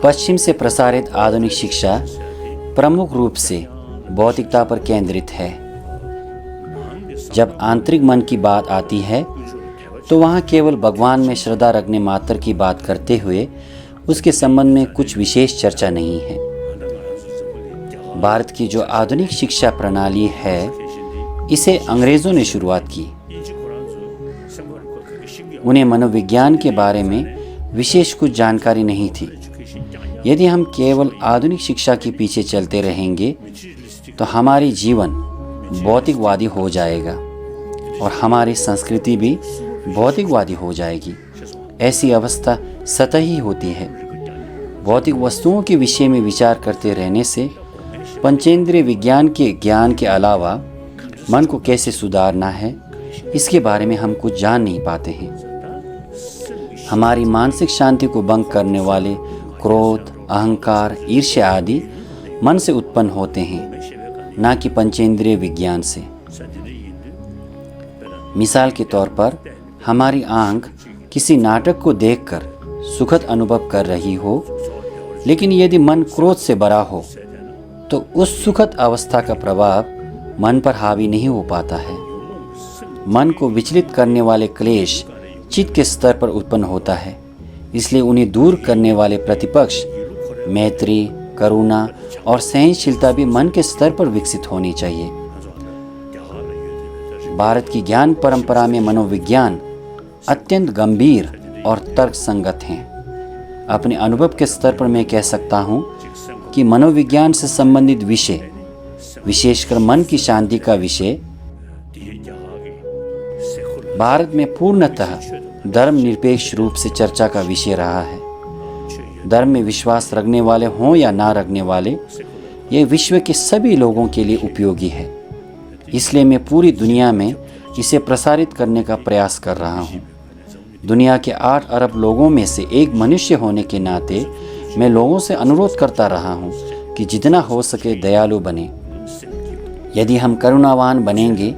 पश्चिम से प्रसारित आधुनिक शिक्षा प्रमुख रूप से भौतिकता पर केंद्रित है। जब आंतरिक मन की बात आती है तो वहाँ केवल भगवान में श्रद्धा रखने मात्र की बात करते हुए उसके संबंध में कुछ विशेष चर्चा नहीं है। भारत की जो आधुनिक शिक्षा प्रणाली है, इसे अंग्रेजों ने शुरुआत की। उन्हें मनोविज्ञान के बारे में विशेष कुछ जानकारी नहीं थी। यदि हम केवल आधुनिक शिक्षा के पीछे चलते रहेंगे तो हमारी जीवन भौतिकवादी हो जाएगा और हमारी संस्कृति भी भौतिकवादी हो जाएगी। ऐसी अवस्था सतही होती है। भौतिक वस्तुओं के विषय में विचार करते रहने से पंचेंद्रिय विज्ञान के ज्ञान के अलावा मन को कैसे सुधारना है, इसके बारे में हम कुछ जान नहीं पाते हैं। हमारी मानसिक शांति को भंग करने वाले क्रोध, अहंकार, ईर्ष्या आदि मन से उत्पन्न होते हैं, ना कि पंचेंद्रिय विज्ञान से। मिसाल के तौर पर हमारी आंख किसी नाटक को देखकर सुखद अनुभव कर रही हो, लेकिन यदि मन क्रोध से भरा हो तो उस सुखद अवस्था का प्रभाव मन पर हावी नहीं हो पाता है। मन को विचलित करने वाले क्लेश चित्त के स्तर पर उत्पन्न होता है, इसलिए उन्हें दूर करने वाले प्रतिपक्ष मैत्री, करुणा और सहनशीलता भी मन के स्तर पर विकसित होनी चाहिए। भारत की ज्ञान परंपरा में मनोविज्ञान अत्यंत गंभीर और तर्कसंगत हैं। अपने अनुभव के स्तर पर मैं कह सकता हूँ कि मनोविज्ञान से संबंधित विषय, विशेषकर मन की शांति का विषय, भारत में पूर्णतः धर्मनिरपेक्ष रूप से चर्चा का विषय रहा है। धर्म में विश्वास रखने वाले हों या ना रखने वाले, ये विश्व के सभी लोगों के लिए उपयोगी है। इसलिए मैं पूरी दुनिया में इसे प्रसारित करने का प्रयास कर रहा हूँ। दुनिया के 8 अरब लोगों में से एक मनुष्य होने के नाते मैं लोगों से अनुरोध करता रहा हूँ कि जितना हो सके दयालु बने। यदि हम करुणावान बनेंगे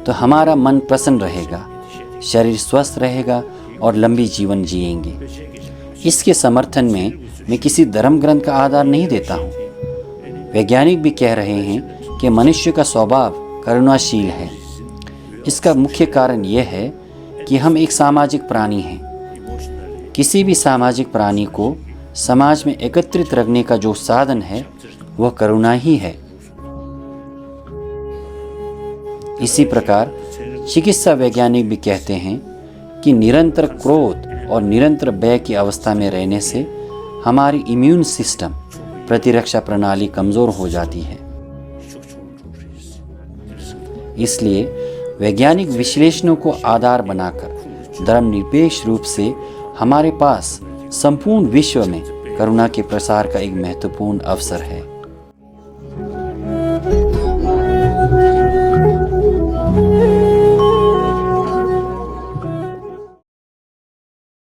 तो हमारा मन प्रसन्न रहेगा, शरीर स्वस्थ रहेगा और लंबी जीवन जिएंगे। इसके समर्थन में मैं किसी धर्म ग्रंथ का आधार नहीं देता हूँ। वैज्ञानिक भी कह रहे हैं कि मनुष्य का स्वभाव करुणाशील है। इसका मुख्य कारण यह है कि हम एक सामाजिक प्राणी हैं। किसी भी सामाजिक प्राणी को समाज में एकत्रित रखने का जो साधन है वह करुणा ही है। इसी प्रकार चिकित्सा वैज्ञानिक भी कहते हैं कि निरंतर क्रोध और निरंतर भय की अवस्था में रहने से हमारी इम्यून सिस्टम, प्रतिरक्षा प्रणाली कमज़ोर हो जाती है। इसलिए वैज्ञानिक विश्लेषणों को आधार बनाकर धर्मनिरपेक्ष रूप से हमारे पास संपूर्ण विश्व में करुणा के प्रसार का एक महत्वपूर्ण अवसर है।